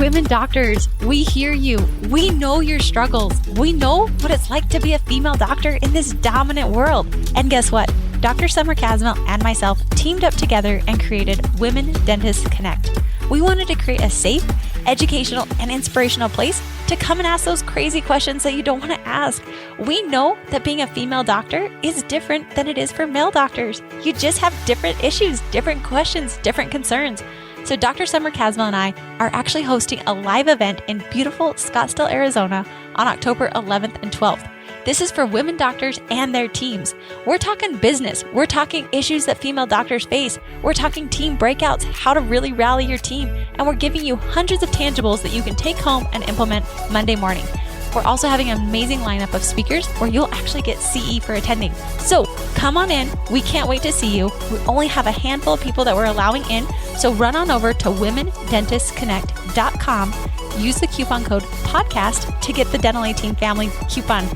Women doctors, we hear you. We know your struggles. We know what it's like to be a female doctor in this dominant world. And guess what? Dr. Summer Casmel and myself teamed up together and created Women Dentists Connect. We wanted to create a safe, educational, and inspirational place to come and ask those crazy questions that you don't want to ask. We know that being a female doctor is different than it is for male doctors. You just have different issues, different questions, different concerns. So Dr. Summer Casmel and I are actually hosting a live event in beautiful Scottsdale, Arizona on October 11th and 12th. This is for women doctors and their teams. We're talking business. We're talking issues that female doctors face. We're talking team breakouts, how to really rally your team. And we're giving you hundreds of tangibles that you can take home and implement Monday morning. We're also having an amazing lineup of speakers where you'll actually get CE for attending. So come on in. We can't wait to see you. We only have a handful of people that we're allowing in. So run on over to womendentistconnect.com. Use the coupon code podcast to get the Dental 18 family coupon.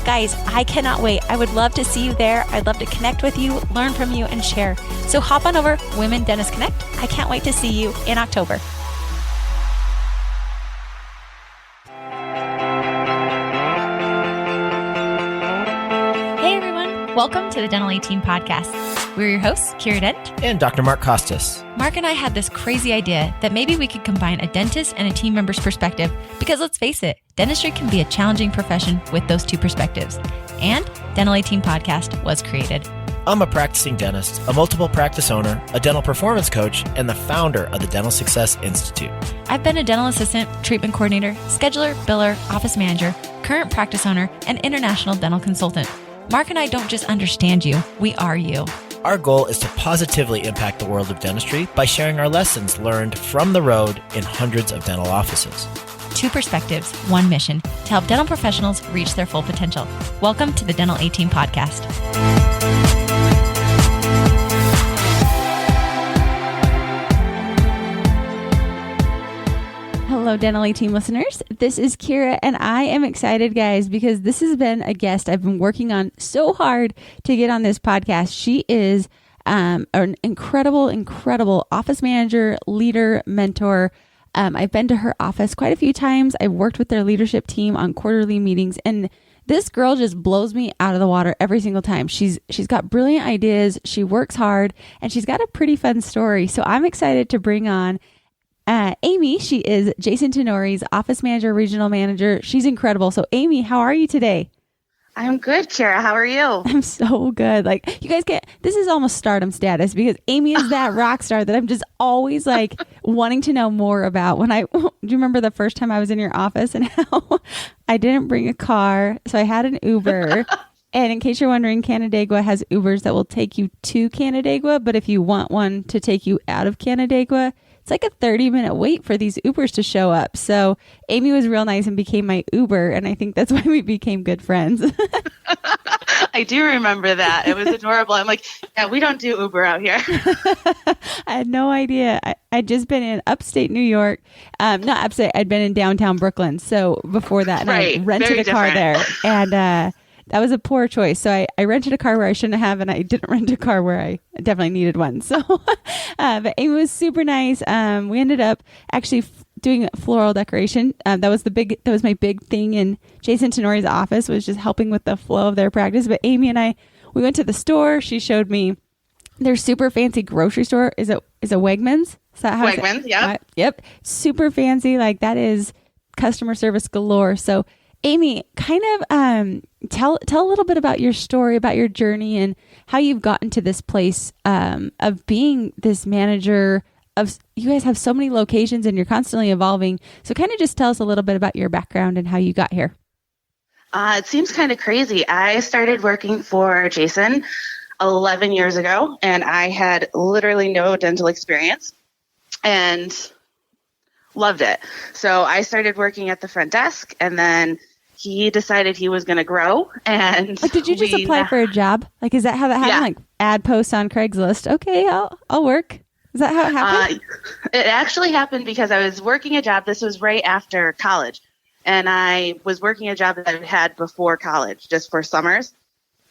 Guys, I cannot wait. I would love to see you there. I'd love to connect with you, learn from you, and share. So hop on over Women Dentist Connect. I can't wait to see you in October. Welcome to the Dental 18 podcast. We're your hosts, Kiera Dent and Dr. Mark Costas. Mark and I had this crazy idea that maybe we could combine a dentist and a team member's perspective because let's face it, dentistry can be a challenging profession with those two perspectives. And Dental 18 podcast was created. I'm a practicing dentist, a multiple practice owner, a dental performance coach, and the founder of the Dental Success Institute. I've been a dental assistant, treatment coordinator, scheduler, biller, office manager, current practice owner, and international dental consultant. Mark and I don't just understand you, we are you. Our goal is to positively impact the world of dentistry by sharing our lessons learned from the road in hundreds of dental offices. Two perspectives, one mission, to help dental professionals reach their full potential. Welcome to the Dental 18 podcast. Hello, Dental 18 listeners. This is Kiera, and I am excited, guys, because this has been a guest I've been working on so hard to get on this podcast. She is an incredible office manager, leader, mentor. I've been to her office quite a few times. I've worked with their leadership team on quarterly meetings, and this girl just blows me out of the water every single time. She's got brilliant ideas. She works hard, and she's got a pretty fun story. So I'm excited to bring on Amy. She is Jason Tenori's office manager, regional manager. She's incredible. So Amy, how are you today? I'm good, Kiera. How are you? I'm so good. Like, you guys this is almost stardom status because Amy is that rock star that I'm just always like wanting to know more about. Do you remember the first time I was in your office and how I didn't bring a car? So I had an Uber. And in case you're wondering, Canandaigua has Ubers that will take you to Canandaigua. But if you want one to take you out of Canandaigua, it's like a 30-minute wait for these Ubers to show up. So Amy was real nice and became my Uber. And I think that's why we became good friends. I do remember that. It was adorable. I'm like, yeah, we don't do Uber out here. I had no idea. I'd just been in upstate New York. Not upstate. I'd been in downtown Brooklyn. So before that, and right. I rented a car there. And that was a poor choice. So I rented a car where I shouldn't have, and I didn't rent a car where I definitely needed one. So, but Amy was super nice. We ended up actually doing floral decoration. That was my big thing in Jason Tenori's office, was just helping with the flow of their practice. But Amy and we went to the store. She showed me their super fancy grocery store. Is it Wegmans? Is that how Wegmans? Yeah. Yep. Super fancy. Like, that is customer service galore. So Amy, kind of tell a little bit about your story, about your journey, and how you've gotten to this place of being this manager. You guys have so many locations and you're constantly evolving. So kind of just tell us a little bit about your background and how you got here. It seems kind of crazy. I started working for Jason 11 years ago, and I had literally no dental experience and loved it. So I started working at the front desk, and then he decided he was going to grow. And did you just apply for a job? Like, is that how that happened? Yeah. Like, ad posts on Craigslist. Okay, I'll work. Is that how it happened? It actually happened because I was working a job. This was right after college. And I was working a job that I had before college, just for summers.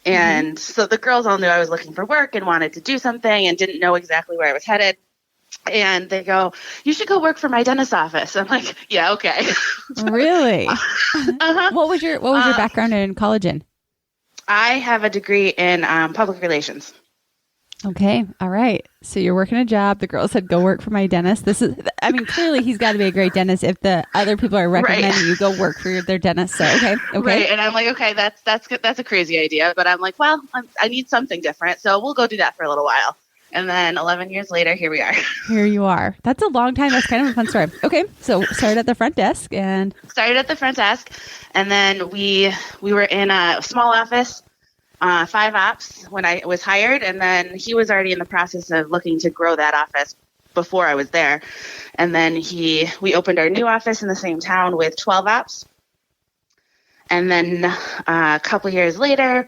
And so the girls all knew I was looking for work and wanted to do something and didn't know exactly where I was headed. And they go, you should go work for my dentist's office. I'm like, yeah, okay. Really? Uh-huh. What was your background in college in? I have a degree in public relations. Okay. All right. So you're working a job. The girl said, go work for my dentist. Clearly he's got to be a great dentist if the other people are recommending you go work for their dentist. So, okay. Right. And I'm like, okay, that's a crazy idea. But I'm like, well, I need something different. So we'll go do that for a little while. And then 11 years later, here we are. Here you are. That's a long time. That's kind of a fun story. Okay. So started at the front desk and then we were in a small office. 5 ops when I was hired, and then he was already in the process of looking to grow that office before I was there. And then we opened our new office in the same town with 12 ops. And then a couple years later,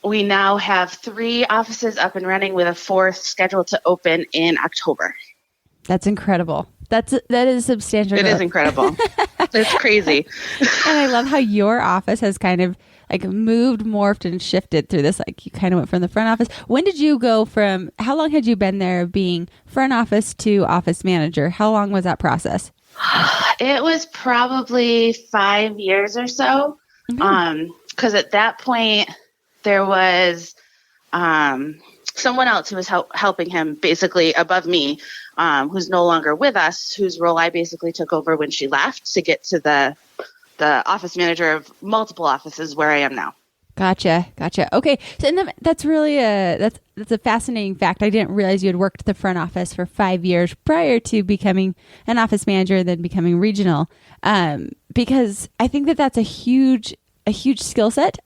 we now have 3 offices up and running with a 4th scheduled to open in October. That's incredible. That is substantial. It is incredible. It's crazy. And I love how your office has kind of like moved, morphed, and shifted through this. Like you kind of went from the front office. When did you go from, how long had you been there being front office to office manager? How long was that process? It was probably 5 years or so. Because at that point, there was someone else who was helping him basically above me, who's no longer with us, whose role I basically took over when she left to get to the office manager of multiple offices where I am now. Gotcha. Okay. So that's really that's a fascinating fact. I didn't realize you had worked the front office for 5 years prior to becoming an office manager, then becoming regional. Because I think that's a huge skill set.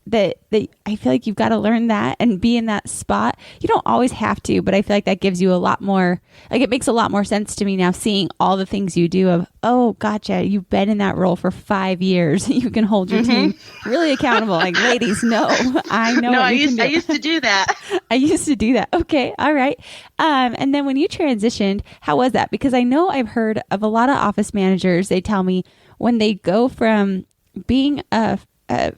That I feel like you've got to learn that and be in that spot. You don't always have to, but I feel like that gives you a lot more, like it makes a lot more sense to me now seeing all the things you do of, oh, gotcha, you've been in that role for 5 years. You can hold your team really accountable. Like, ladies, no, I know. No, I used to do that. I used to do that. Okay. All right. And then when you transitioned, how was that? Because I know I've heard of a lot of office managers, they tell me when they go from being a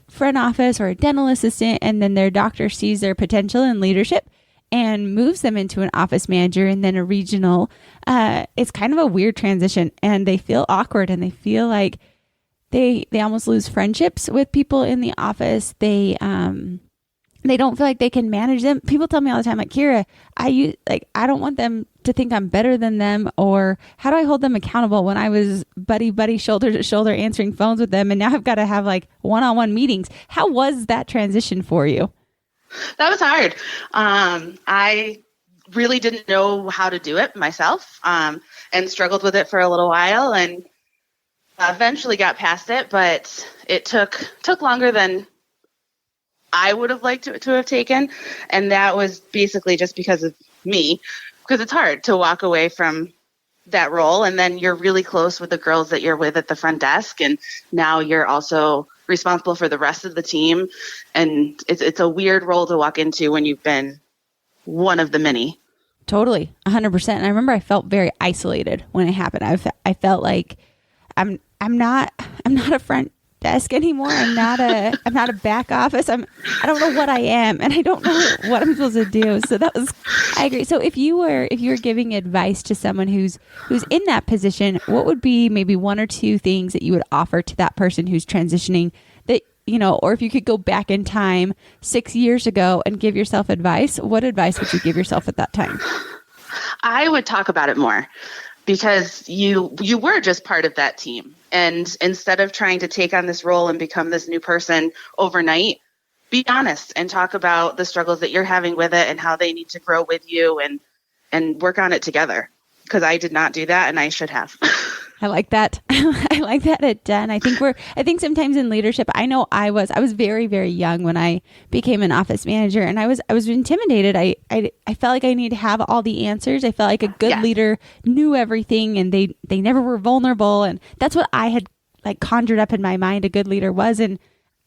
front office or a dental assistant, and then their doctor sees their potential in leadership and moves them into an office manager and then a regional, it's kind of a weird transition, and they feel awkward and they feel like they almost lose friendships with people in the office. They don't feel like they can manage them. People tell me all the time, like, Kiera, I don't want them to think I'm better than them, or how do I hold them accountable when I was buddy, shoulder to shoulder answering phones with them, and now I've got to have like one-on-one meetings. How was that transition for you? That was hard. I really didn't know how to do it myself, and struggled with it for a little while, and eventually got past it, but it took longer than I would have liked to have taken. And that was basically just because of me, because it's hard to walk away from that role. And then you're really close with the girls that you're with at the front desk. And now you're also responsible for the rest of the team. And it's a weird role to walk into when you've been one of the many. Totally. 100%. And I remember I felt very isolated when it happened. I felt like I'm not a front desk anymore. I'm not a back office. I don't know what I am, and I don't know what I'm supposed to do. So I agree. So if you were giving advice to someone who's in that position, what would be maybe 1 or 2 things that you would offer to that person who's transitioning, that, or if you could go back in time 6 years ago and give yourself advice, what advice would you give yourself at that time? I would talk about it more, because you were just part of that team. And instead of trying to take on this role and become this new person overnight, be honest and talk about the struggles that you're having with it and how they need to grow with you and work on it together. Because I did not do that, and I should have. I like that. I like that at Den. I think sometimes in leadership, I know I was very, very young when I became an office manager, and I was intimidated. I felt like I needed to have all the answers. I felt like a good leader knew everything, and they never were vulnerable. And that's what I had like conjured up in my mind a good leader was. And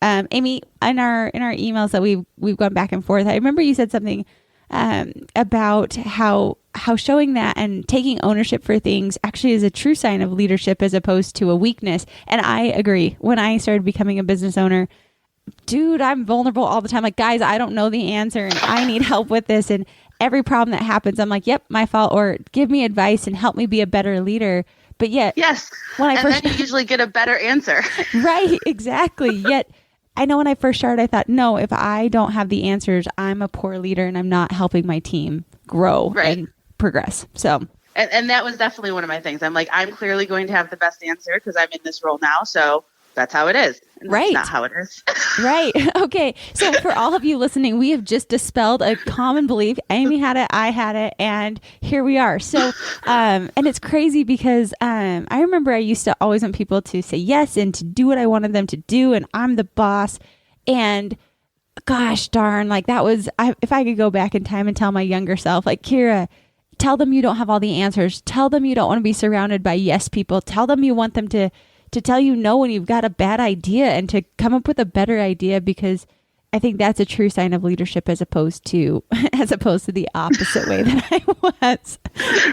Amy, in our emails that we've gone back and forth, I remember you said something about how showing that and taking ownership for things actually is a true sign of leadership as opposed to a weakness. And I agree. When I started becoming a business owner, dude, I'm vulnerable all the time. Like, guys, I don't know the answer and I need help with this. And every problem that happens, I'm like, yep, my fault, or give me advice and help me be a better leader. But yet, yes, when I then you usually get a better answer. Right, exactly. Yet, I know when I first started, I thought, no, if I don't have the answers, I'm a poor leader and I'm not helping my team grow and progress. So, and that was definitely one of my things. I'm like, I'm clearly going to have the best answer because I'm in this role now. So that's how it is. And right. That's not how it is. Right. Okay. So for all of you listening, we have just dispelled a common belief. Amy had it, I had it, and here we are. So, and it's crazy because I remember I used to always want people to say yes and to do what I wanted them to do, and I'm the boss. And gosh darn, like that was, if I could go back in time and tell my younger self, like, Kiera, tell them you don't have all the answers. Tell them you don't want to be surrounded by yes people. Tell them you want them to tell you no when you've got a bad idea and to come up with a better idea, because I think that's a true sign of leadership as opposed to the opposite way that I was.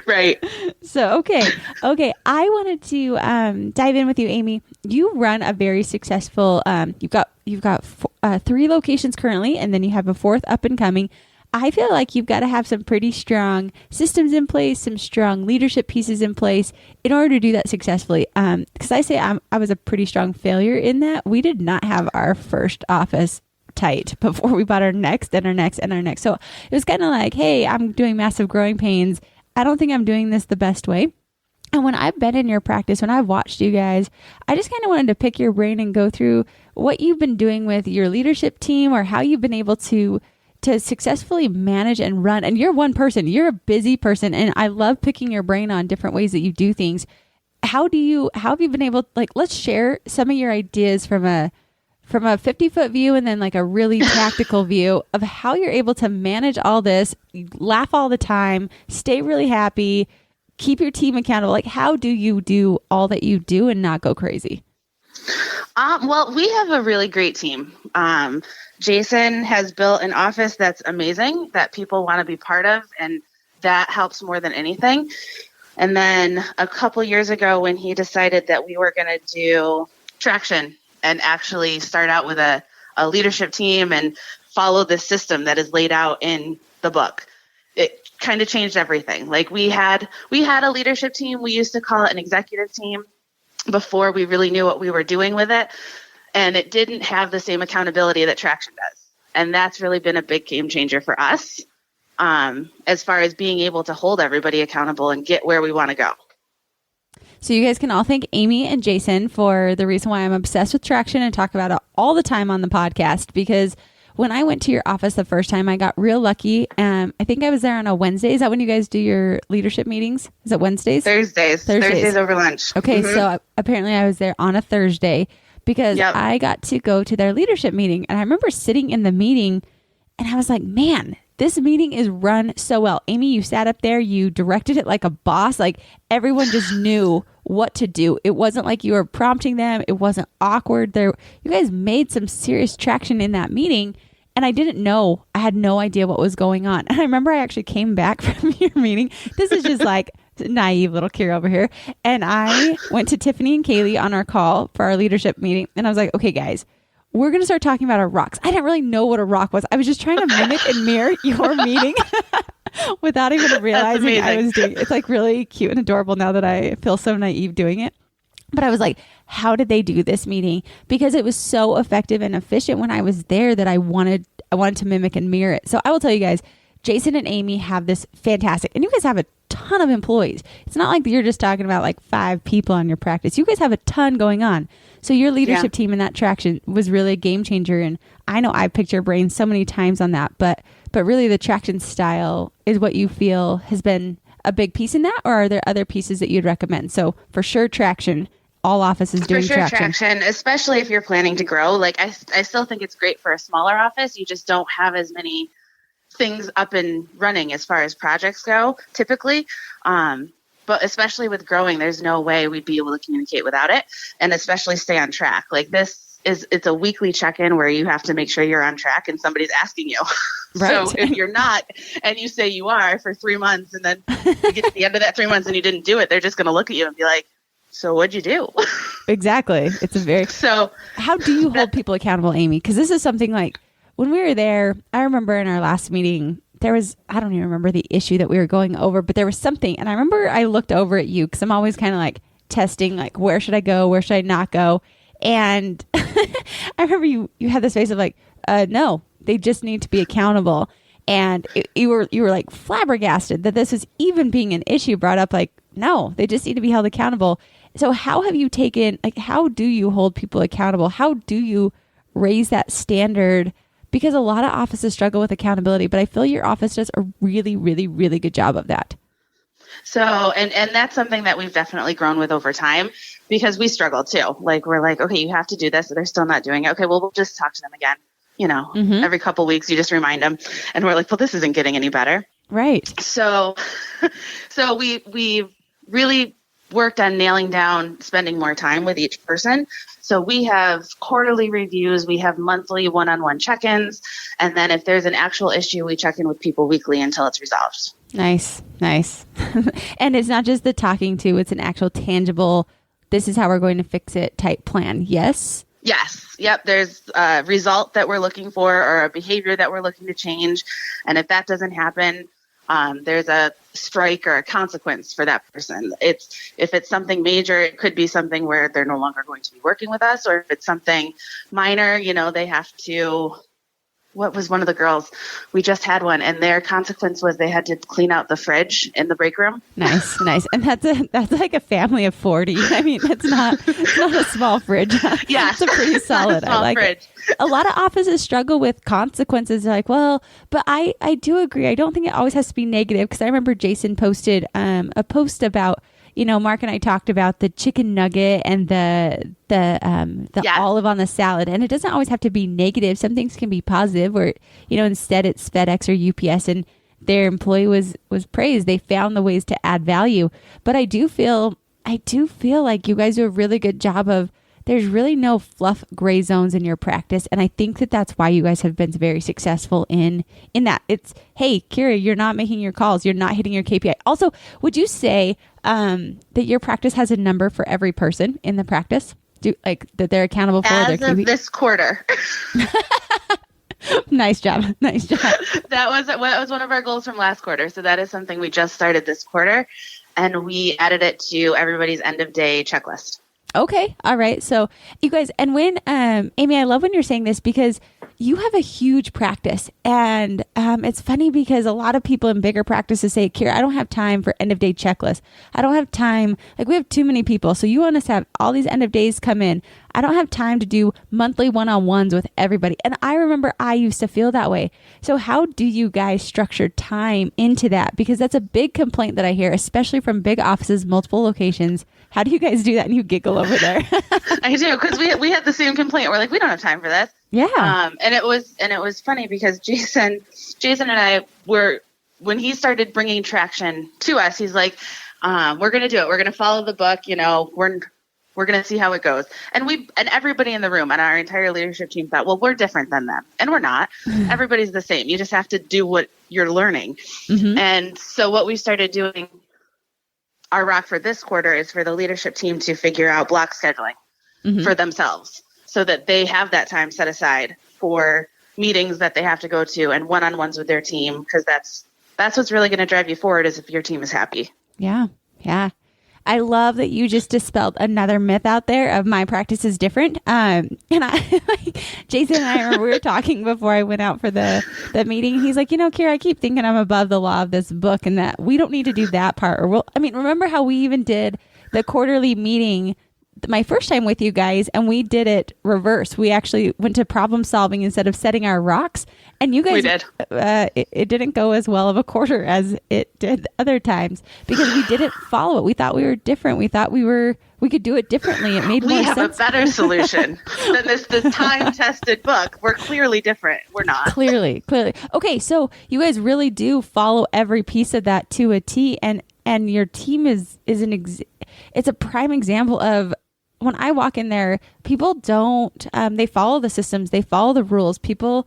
Right. So, okay. I wanted to dive in with you, Amy. You run a very successful, you've got 3 locations currently, and then you have a 4th up and coming. I feel like you've got to have some pretty strong systems in place, some strong leadership pieces in place in order to do that successfully. Because I was a pretty strong failure in that. We did not have our first office tight before we bought our next and our next and our next. So it was kind of like, hey, I'm doing massive growing pains. I don't think I'm doing this the best way. And when I've been in your practice, when I've watched you guys, I just kind of wanted to pick your brain and go through what you've been doing with your leadership team, or how you've been able to successfully manage and run. And you're one person, you're a busy person. And I love picking your brain on different ways that you do things. How have you been able, like, let's share some of your ideas from a 50-foot view and then like a really tactical view of how you're able to manage all this, laugh all the time, stay really happy, keep your team accountable. Like, how do you do all that you do and not go crazy? Well, we have a really great team. Jason has built an office that's amazing, that people want to be part of, and that helps more than anything. And then a couple years ago, when he decided that we were going to do traction and actually start out with a leadership team and follow the system that is laid out in the book, it kind of changed everything. Like we had a leadership team. We used to call it an executive team before we really knew what we were doing with it. And it didn't have the same accountability that traction does. And that's really been a big game changer for us, as far as being able to hold everybody accountable and get where we want to go. So you guys can all thank Amy and Jason for the reason why I'm obsessed with traction and talk about it all the time on the podcast, because when I went to your office the first time, I got real lucky. I think I was there on a Wednesday. Is that when you guys do your leadership meetings? Is it Wednesdays? Thursdays over lunch. Okay. Mm-hmm. So apparently I was there on a Thursday, because I got to go to their leadership meeting. And I remember sitting in the meeting and I was like, man, this meeting is run so well. Amy, you sat up there, you directed it like a boss. Like everyone just knew what to do. It wasn't like you were prompting them. It wasn't awkward. You guys made some serious traction in that meeting. And I didn't know, I had no idea what was going on. And I remember I actually came back from your meeting. This is just like naive little Kiera over here. And I went to Tiffany and Kaylee on our call for our leadership meeting. And I was like, okay, guys, we're going to start talking about our rocks. I didn't really know what a rock was. I was just trying to mimic and mirror your meeting without even realizing I was doing it. It's like really cute and adorable now that I feel so naive doing it. But I was like, how did they do this meeting? Because it was so effective and efficient when I was there that I wanted to mimic and mirror it. So I will tell you guys, Jason and Amy have this fantastic, and you guys have a ton of employees. It's not like you're just talking about like 5 people on your practice. You guys have a ton going on. So your leadership team and that traction was really a game changer. And I know I picked your brain so many times on that, but really the traction style is what you feel has been a big piece in that, or are there other pieces that you'd recommend? So for sure, traction. All offices doing traction, especially if you're planning to grow. Like I still think it's great for a smaller office. You just don't have as many things up and running as far as projects go, typically. But especially with growing, there's no way we'd be able to communicate without it, and especially stay on track. Like it's a weekly check-in where you have to make sure you're on track and somebody's asking you. Right. So if you're not, and you say you are for 3 months, and then you get to the end of that 3 months and you didn't do it, they're just going to look at you and be like, so what'd you do? Exactly. So how do you hold people accountable, Amy? Because this is something like when we were there, I remember in our last meeting I don't even remember the issue that we were going over, but there was something. And I remember I looked over at you because I'm always kind of like testing, like, where should I go? Where should I not go? And I remember you had this face of like, no, they just need to be accountable. And you were like flabbergasted that this is even being an issue brought up. Like, no, they just need to be held accountable. So how have you taken, like, how do you hold people accountable? How do you raise that standard? Because a lot of offices struggle with accountability, but I feel your office does a really, really, really good job of that. So, and that's something that we've definitely grown with over time because we struggle too. Like, we're like, okay, you have to do this. They're still not doing it. Okay, well, we'll just talk to them again. Every couple weeks, you just remind them. And we're like, well, this isn't getting any better. Right. So we've really worked on nailing down spending more time with each person. So we have quarterly reviews, we have monthly one-on-one check-ins, and then if there's an actual issue, we check in with people weekly until it's resolved. Nice. And it's not just the talking to, it's an actual tangible, this is how we're going to fix it type plan. Yes? Yes. Yep. There's a result that we're looking for or a behavior that we're looking to change. And if that doesn't happen, there's a strike or a consequence for that person. If it's something major, it could be something where they're no longer going to be working with us, or if it's something minor, they have to. What was one of the girls? We just had one, and their consequence was they had to clean out the fridge in the break room. Nice. And that's like a family of 40. I mean, it's not a small fridge. Yeah, it's a pretty solid. I like fridge. It. A lot of offices struggle with consequences. They're like, well, but I do agree. I don't think it always has to be negative, because I remember Jason posted a post about, Mark and I talked about the chicken nugget and the olive on the salad, and it doesn't always have to be negative. Some things can be positive, or instead it's FedEx or UPS, and their employee was praised. They found the ways to add value. But I do feel like you guys do a really good job of. There's really no fluff gray zones in your practice. And I think that that's why you guys have been very successful in that. It's, hey, Kiera, you're not making your calls. You're not hitting your KPI. Also, would you say that your practice has a number for every person in the practice? That they're accountable for? As of this quarter. Nice job. That was one of our goals from last quarter. So that is something we just started this quarter. And we added it to everybody's end of day checklist. Okay. All right. So you guys, and when, Amy, I love when you're saying this, because you have a huge practice, and it's funny because a lot of people in bigger practices say, Kiera, I don't have time for end of day checklists. I don't have time. Like, we have too many people. So you want us to have all these end of days come in. I don't have time to do monthly one-on-ones with everybody. And I remember I used to feel that way. So how do you guys structure time into that? Because that's a big complaint that I hear, especially from big offices, multiple locations. How do you guys do that? And you giggle over there. I do, because we had the same complaint. We're like, we don't have time for this. Yeah. And it was funny because Jason and I were, when he started bringing traction to us, he's like, we're going to do it. We're going to follow the book. We're going to see how it goes. And everybody in the room and our entire leadership team thought, well, we're different than them. And we're not. Everybody's the same. You just have to do what you're learning. Mm-hmm. And so what we started doing, our rock for this quarter, is for the leadership team to figure out block scheduling for themselves, so that they have that time set aside for meetings that they have to go to and one-on-ones with their team. Because that's what's really going to drive you forward, is if your team is happy. Yeah. I love that you just dispelled another myth out there of my practice is different. And Jason and I remember we were talking before I went out for the meeting. He's like, Kiera, I keep thinking I'm above the law of this book, and that we don't need to do that part. Remember how we even did the quarterly meeting my first time with you guys, and we did it reverse. We actually went to problem solving instead of setting our rocks. And you guys, we did. It didn't go as well of a quarter as it did other times, because we didn't follow it. We thought we were different. We thought we could do it differently. It made more sense. We have a better solution than this time-tested book. We're clearly different. We're not. Clearly. Okay, so you guys really do follow every piece of that to a T, and your team is it's a prime example of, when I walk in there, people don't, they follow the systems, they follow the rules. People,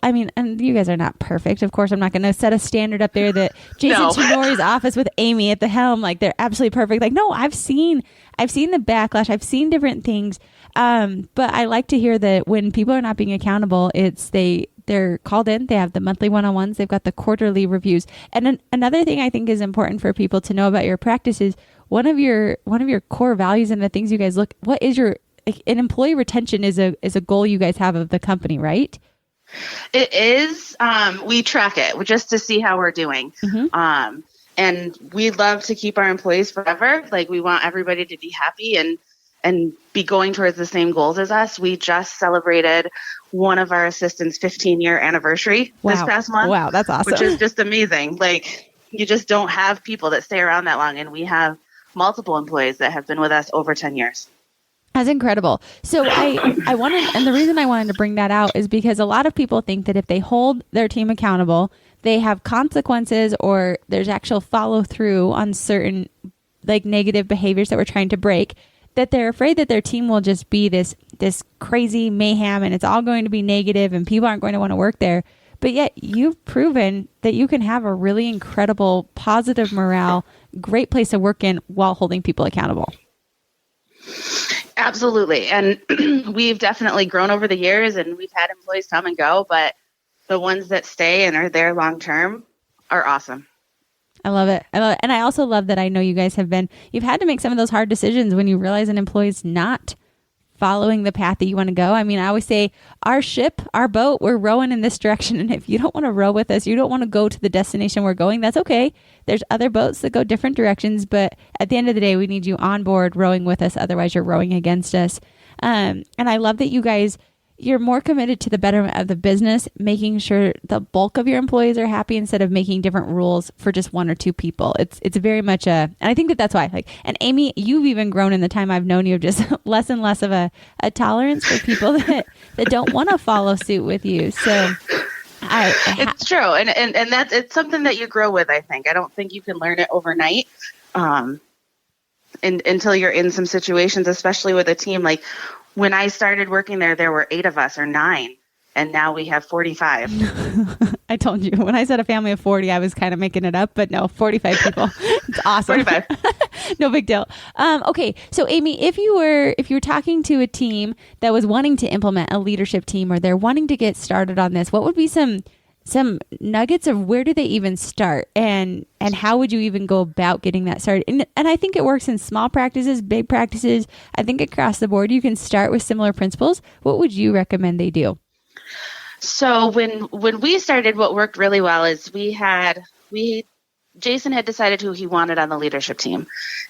and you guys are not perfect. Of course, I'm not going to set a standard up there that Jason Tenori's office with Amy at the helm, like, they're absolutely perfect. Like, no, I've seen the backlash. I've seen different things. But I like to hear that when people are not being accountable, it's they they're called in. They have the monthly one-on-ones. They've got the quarterly reviews. And another thing I think is important for people to know about your practice is one of your core values and the things you guys look. What is your an employee retention is a goal you guys have of the company, right? It is. We track it just to see how we're doing. And we love to keep our employees forever. Like, we want everybody to be happy and be going towards the same goals as us. We just celebrated one of our assistants' 15-year anniversary this past month. Wow, that's awesome. Which is just amazing. Like, you just don't have people that stay around that long. And we have multiple employees that have been with us over 10 years. That's incredible. So I wanted, and the reason I wanted to bring that out is because a lot of people think that if they hold their team accountable, they have consequences or there's actual follow through on certain like negative behaviors that we're trying to break, that they're afraid that their team will just be this crazy mayhem and it's all going to be negative and people aren't going to want to work there. But yet you've proven that you can have a really incredible, positive morale, great place to work in while holding people accountable. Absolutely. And we've definitely grown over the years and we've had employees come and go, but the ones that stay and are there long term are awesome. I love it. And I also love that I know you guys you've had to make some of those hard decisions when you realize an employee's not following the path that you want to go. I mean, I always say our ship, our boat, we're rowing in this direction. And if you don't want to row with us, you don't want to go to the destination we're going, that's okay. There's other boats that go different directions. But at the end of the day, we need you on board rowing with us. Otherwise, you're rowing against us. And I love that you guys, you're more committed to the betterment of the business, making sure the bulk of your employees are happy instead of making different rules for just one or two people. It's very much and I think that's why, and Amy, you've even grown in the time I've known you, just less and less of a tolerance for people that don't want to follow suit with you. So it's true. And that's, it's something that you grow with, I think. I don't think you can learn it overnight. Until you're in some situations, especially with a team. Like, when I started working there were 8 of us or 9, and now we have 45. I told you when I said a family of 40, I was kind of making it up, but no, 45 people. It's awesome. 45. No big deal. Okay. So Amy, if you were talking to a team that was wanting to implement a leadership team, or they're wanting to get started on this, what would be some nuggets of where do they even start and how would you even go about getting that started? And I think it works in small practices, big practices. I think across the board, you can start with similar principles. What would you recommend they do? So when we started, what worked really well is Jason had decided who he wanted on the leadership team,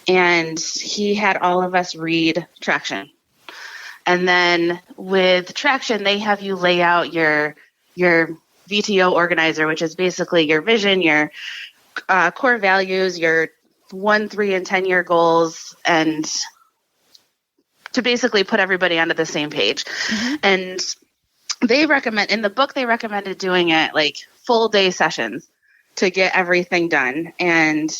and he had all of us read Traction. And then with Traction, they have you lay out your VTO organizer, which is basically your vision, your core values, your 1, 3, and 10-year goals, and to basically put everybody onto the same page. Mm-hmm. And they recommended doing it like full day sessions to get everything done. And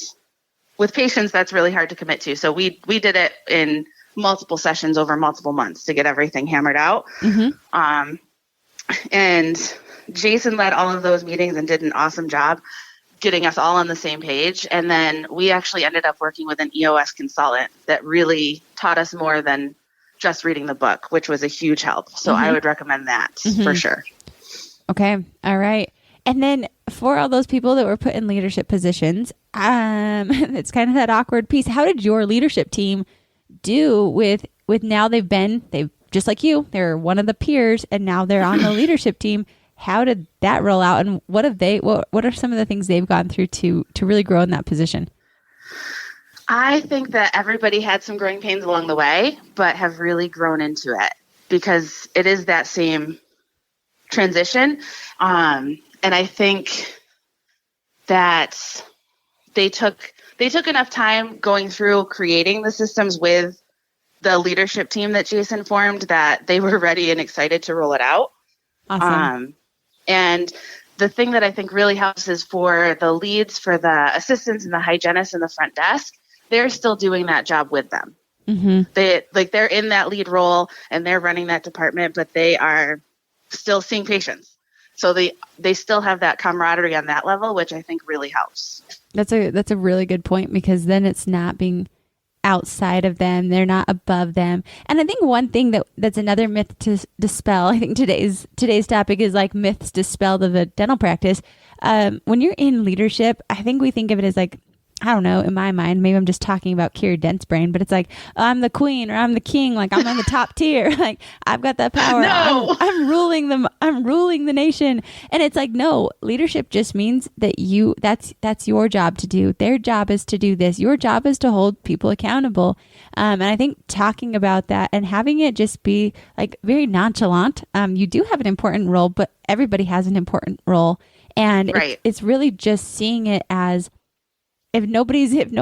with patients, that's really hard to commit to. So we did it in multiple sessions over multiple months to get everything hammered out. Mm-hmm. And Jason led all of those meetings and did an awesome job getting us all on the same page. And then we actually ended up working with an EOS consultant that really taught us more than just reading the book, which was a huge help. So I would recommend that for sure. Okay. All right. And then for all those people that were put in leadership positions, it's kind of that awkward piece. How did your leadership team do with now they've just like you, they're one of the peers and now they're on the leadership team. How did that roll out, and what are some of the things they've gone through to really grow in that position? I think that everybody had some growing pains along the way, but have really grown into it because it is that same transition. And I think that they took enough time going through creating the systems with the leadership team that Jason formed that they were ready and excited to roll it out. Awesome. And the thing that I think really helps is for the leads, for the assistants and the hygienists in the front desk, they're still doing that job with them. Mm-hmm. They're in that lead role and they're running that department, but they are still seeing patients. So they still have that camaraderie on that level, which I think really helps. That's a really good point, because then it's not being outside of them. They're not above them. And I think one thing that's another myth to dispel, I think today's topic is like myths dispelled of the dental practice. When you're in leadership, I think we think of it as like, I don't know, in my mind, maybe I'm just talking about Kiera Dent's brain, but it's like, I'm the queen or I'm the king. Like I'm on the top tier. Like I've got that power. No. I'm ruling them. I'm ruling the nation. And it's like, no, leadership just means that that's your job to do. Their job is to do this. Your job is to hold people accountable. And I think talking about that and having it just be like very nonchalant. You do have an important role, but everybody has an important role. And right. it's really just seeing it as, if no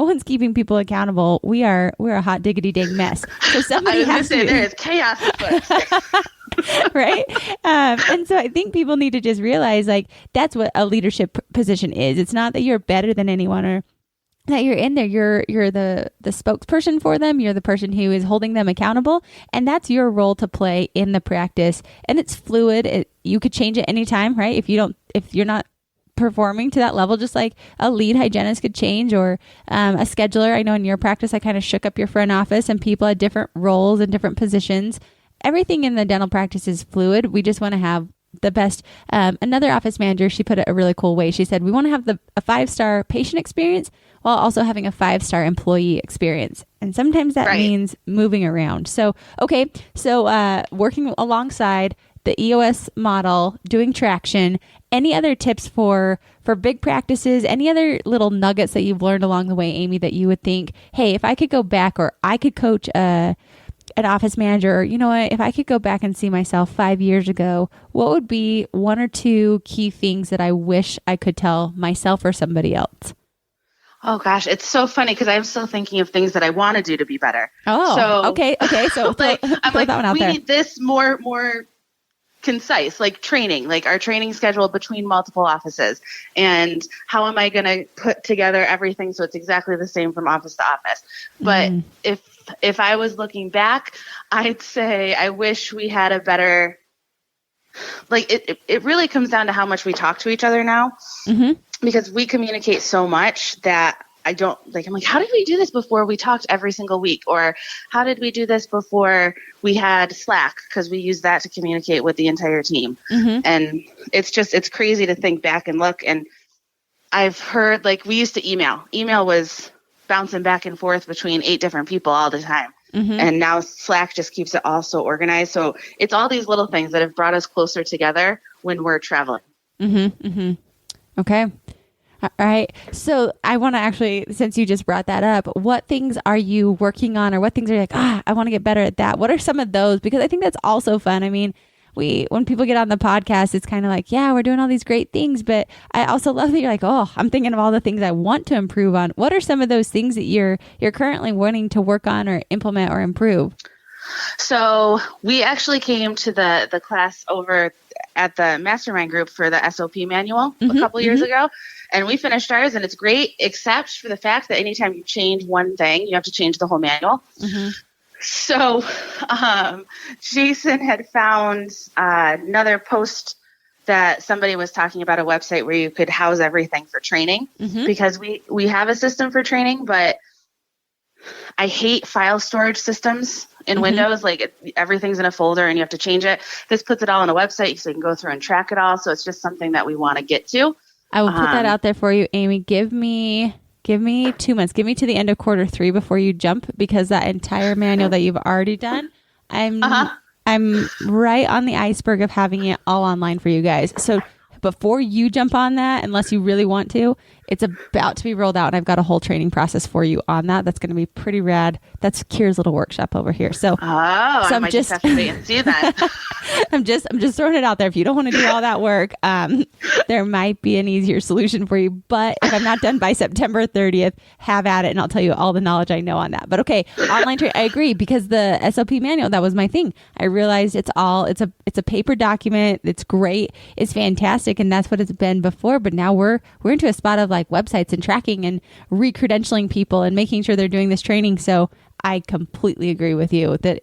one's keeping people accountable, we're a hot diggity dang mess. So somebody has to. There is chaos afoot. Right. And so I think people need to just realize like that's what a leadership position is. It's not that you're better than anyone or that you're in there. You're the spokesperson for them. You're the person who is holding them accountable, and that's your role to play in the practice. And it's fluid. You could change it anytime, right? If you're not performing to that level, just like a lead hygienist could change or a scheduler. I know in your practice, I kind of shook up your front office and people had different roles and different positions. Everything in the dental practice is fluid. We just want to have the best. Another office manager, she put it a really cool way. She said, we want to have a 5-star patient experience while also having a 5-star employee experience. And sometimes that means moving around. So, okay. So working alongside the EOS model, doing traction. Any other tips for big practices? Any other little nuggets that you've learned along the way, Amy, that you would think, hey, if I could go back or I could coach an office manager, or you know what, if I could go back and see myself 5 years ago, what would be 1 or 2 key things that I wish I could tell myself or somebody else? Oh gosh, it's so funny because I'm still thinking of things that I want to do to be better. Oh, so, okay. So like, I'm like, that one out we there. need this more concise, like training, like our training schedule between multiple offices, and how am I going to put together everything so it's exactly the same from office to office. But if I was looking back, I'd say I wish we had a better, like it really comes down to how much we talk to each other now, because we communicate so much that I don't like, I'm like, how did we do this before we talked every single week? Or how did we do this before we had Slack? Because we use that to communicate with the entire team. And it's crazy to think back and look. And I've heard, like, we used to email. Email was bouncing back and forth between 8 different people all the time. And now Slack just keeps it all so organized. So it's all these little things that have brought us closer together when we're traveling. Okay. All right. So I want to actually, since you just brought that up, what things are you working on, or what things are you like, I want to get better at that? What are some of those? Because I think that's also fun. I mean, when people get on the podcast, it's kind of like, yeah, we're doing all these great things, but I also love that you're like, oh, I'm thinking of all the things I want to improve on. What are some of those things that you're currently wanting to work on or implement or improve? So we actually came to the class over at the mastermind group for the SOP manual a couple years ago. And we finished ours, and it's great, except for the fact that anytime you change one thing, you have to change the whole manual. So Jason had found another post that somebody was talking about, a website where you could house everything for training, because we have a system for training, but I hate file storage systems in Windows. Like everything's in a folder and you have to change it. This puts it all on a website so you can go through and track it all. So it's just something that we want to get to. I will put that out there for you, Amy. Give me 2 months. Give me to the end of Q3 before you jump, because that entire manual that you've already done, I'm right on the iceberg of having it all online for you guys. So before you jump on that, unless you really want to, it's about to be rolled out, and I've got a whole training process for you on that. That's going to be pretty rad. That's Kiera's little workshop over here. So, I might just have to wait and see that. I'm just throwing it out there. If you don't want to do all that work, there might be an easier solution for you. But if I'm not done by September 30th, have at it, and I'll tell you all the knowledge I know on that. But okay, online training, I agree, because the SOP manual, that was my thing. I realized it's a paper document. It's great. It's fantastic, and that's what it's been before. But now we're into a spot of like websites and tracking and re-credentialing people and making sure they're doing this training. So I completely agree with you that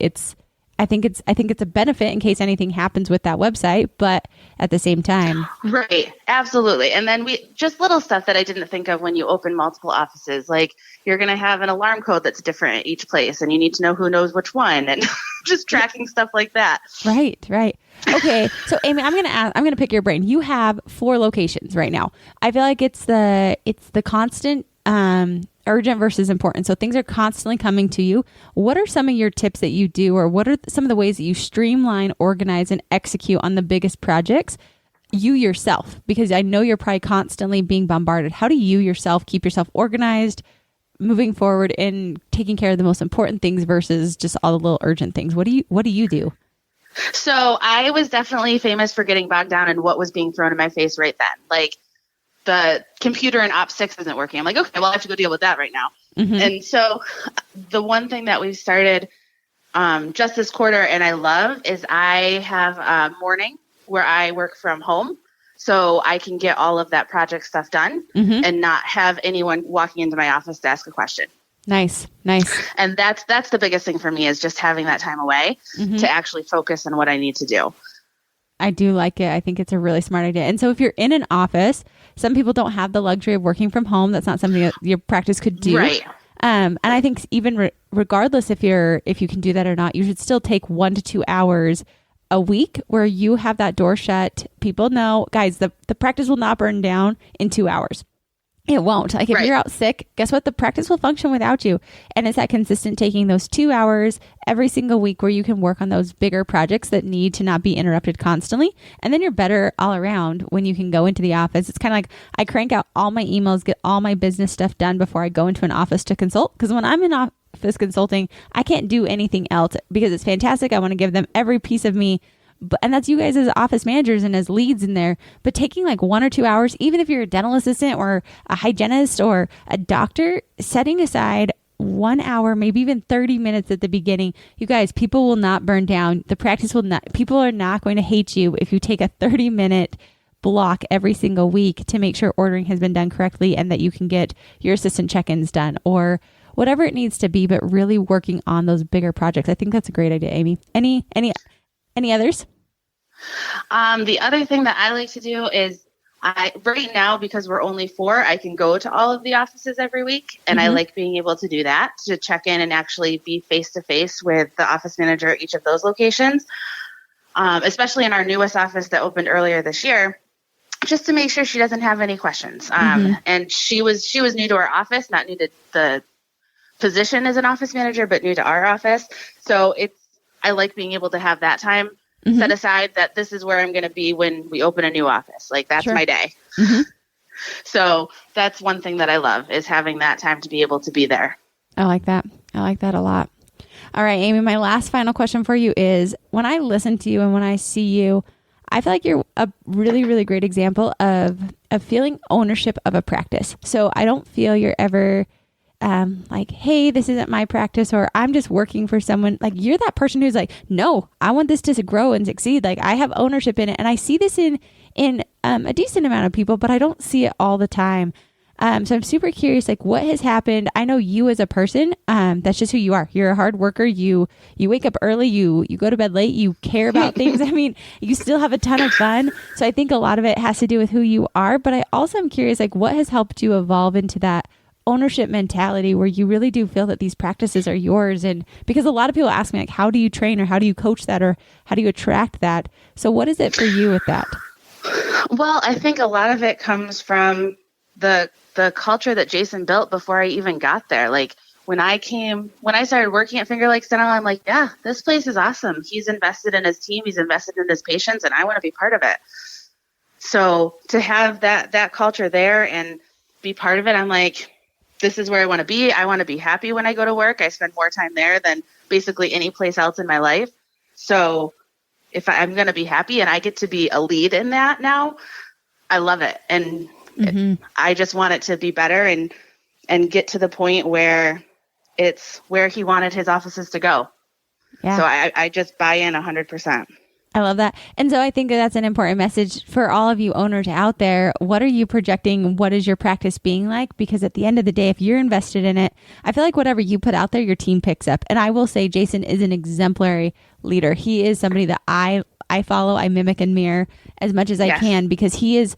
I think it's a benefit in case anything happens with that website, but at the same time. Right. Absolutely. And then we just little stuff that I didn't think of when you open multiple offices, like you're going to have an alarm code that's different at each place and you need to know who knows which one and just tracking stuff like that. Right. Okay. So Amy, I'm going to pick your brain. You have 4 locations right now. I feel like it's the constant, urgent versus important. So things are constantly coming to you. What are some of your tips that you do, or what are some of the ways that you streamline, organize, and execute on the biggest projects you yourself? Because I know you're probably constantly being bombarded. How do you yourself keep yourself organized, moving forward, and taking care of the most important things versus just all the little urgent things? What do you do? So I was definitely famous for getting bogged down in what was being thrown in my face right then. Like, the computer in Op 6 isn't working. I'm like, okay, well, I have to go deal with that right now. Mm-hmm. And so the one thing that we've started just this quarter and I love is I have a morning where I work from home so I can get all of that project stuff done and not have anyone walking into my office to ask a question. Nice. And that's the biggest thing for me, is just having that time away to actually focus on what I need to do. I do like it. I think it's a really smart idea. And so if you're in an office, some people don't have the luxury of working from home. That's not something that your practice could do. Right. And I think even regardless if you can do that or not, you should still take 1 to 2 hours a week where you have that door shut. People know, guys, the practice will not burn down in 2 hours. It won't. Like if you're out sick, guess what? The practice will function without you. And it's that consistent taking those 2 hours every single week where you can work on those bigger projects that need to not be interrupted constantly. And then you're better all around when you can go into the office. It's kind of like I crank out all my emails, get all my business stuff done before I go into an office to consult. Because when I'm in office consulting, I can't do anything else because it's fantastic. I want to give them every piece of me. And that's you guys as office managers and as leads in there. But taking like 1 or 2 hours, even if you're a dental assistant or a hygienist or a doctor, setting aside 1 hour, maybe even 30 minutes at the beginning. You guys, people will not burn down. The practice will not, people are not going to hate you if you take a 30-minute block every single week to make sure ordering has been done correctly and that you can get your assistant check-ins done or whatever it needs to be, but really working on those bigger projects. I think that's a great idea, Amy. Any others? The other thing that I like to do is right now, because we're only 4, I can go to all of the offices every week. And I like being able to do that, to check in and actually be face-to-face with the office manager at each of those locations, especially in our newest office that opened earlier this year, just to make sure she doesn't have any questions. And she was new to our office, not new to the position as an office manager, but new to our office. So I like being able to have that time set aside, that this is where I'm going to be when we open a new office. Like that's my day. So that's one thing that I love, is having that time to be able to be there. I like that. I like that a lot. All right, Amy, my last final question for you is, when I listen to you and when I see you, I feel like you're a really, really great example of feeling ownership of a practice. So I don't feel you're ever like, hey, this isn't my practice, or I'm just working for someone. Like, you're that person who's like, no, I want this to grow and succeed. Like, I have ownership in it. And I see this in a decent amount of people, but I don't see it all the time. So I'm super curious, like, what has happened? I know you as a person, that's just who you are. You're a hard worker. You wake up early, you go to bed late, you care about things. I mean, you still have a ton of fun. So I think a lot of it has to do with who you are, but I also am curious, like, what has helped you evolve into that ownership mentality where you really do feel that these practices are yours? And because a lot of people ask me, like, how do you train, or how do you coach that, or how do you attract that? So what is it for you with that? Well, I think a lot of it comes from the culture that Jason built before I even got there. Like, when I started working at Finger Lakes Dental, I'm like, yeah, this place is awesome. He's invested in his team, he's invested in his patients, and I want to be part of it. So to have that culture there and be part of it, I'm like, this is where I want to be. I want to be happy when I go to work. I spend more time there than basically any place else in my life. So if I'm going to be happy and I get to be a lead in that now, I love it. And I just want it to be better and get to the point where it's where he wanted his offices to go. Yeah. So I just buy in 100%. I love that. And so I think that's an important message for all of you owners out there. What are you projecting? What is your practice being like? Because at the end of the day, if you're invested in it, I feel like whatever you put out there, your team picks up. And I will say Jason is an exemplary leader. He is somebody that I follow, I mimic and mirror as much as I can, because he's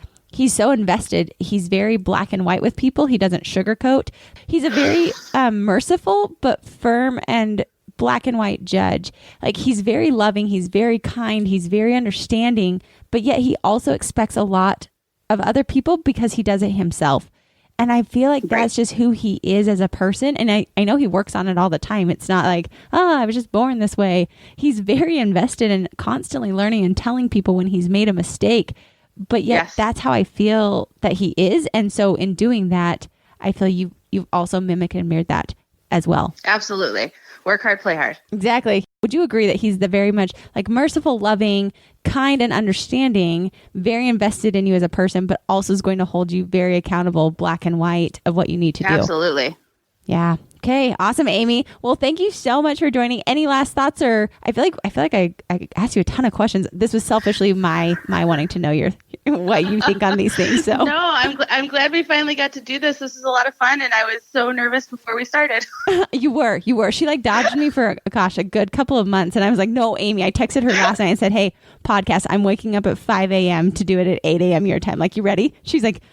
so invested. He's very black and white with people. He doesn't sugarcoat. He's a very merciful but firm and black and white judge. Like, he's very loving, he's very kind, he's very understanding, but yet he also expects a lot of other people because he does it himself. And I feel like that's just who he is as a person. And I know he works on it all the time. It's not like, I was just born this way. He's very invested in constantly learning and telling people when he's made a mistake. But yet that's how I feel that he is. And so in doing that, I feel you've also mimicked and mirrored that as well. Absolutely. Work hard, play hard. Exactly. Would you agree that he's the very much like merciful, loving, kind, and understanding, very invested in you as a person, but also is going to hold you very accountable, black and white, of what you need to do? Absolutely. Yeah. Okay. Awesome, Amy. Well, thank you so much for joining. Any last thoughts? Or I feel like I asked you a ton of questions. This was selfishly my wanting to know what you think on these things. So no, I'm glad we finally got to do this. This is a lot of fun, and I was so nervous before we started. You were. She like dodged me for a good couple of months, and I was like, no, Amy. I texted her last night and said, hey, podcast, I'm waking up at 5 a.m. to do it at 8 a.m. your time. Like, you ready? She's like,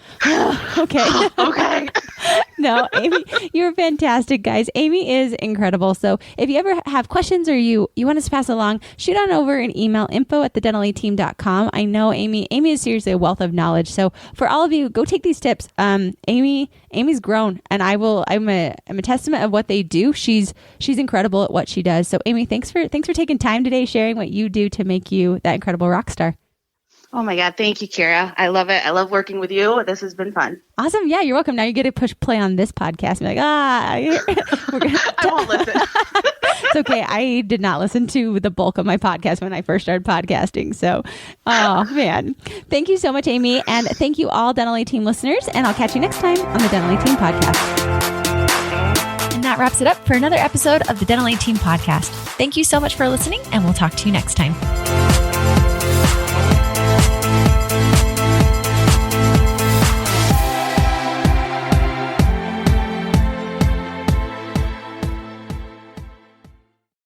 okay. Okay. No, Amy, you're fantastic, guys. Amy is incredible. So if you ever have questions or you want us to pass along, shoot on over an email, info@thedentaleteam.com. I know Amy is seriously a wealth of knowledge. So for all of you, go take these tips. Amy's grown, and I'm a testament of what they do. She's incredible at what she does. So Amy, thanks for taking time today, sharing what you do to make you that incredible rock star. Oh my God. Thank you, Kiera. I love it. I love working with you. This has been fun. Awesome. Yeah, you're welcome. Now you get to push play on this podcast and be like, I won't listen. It's okay. I did not listen to the bulk of my podcast when I first started podcasting. So, oh man. Thank you so much, Amy. And thank you all Dental A Team listeners. And I'll catch you next time on the Dental A Team podcast. And that wraps it up for another episode of the Dental A Team podcast. Thank you so much for listening, and we'll talk to you next time.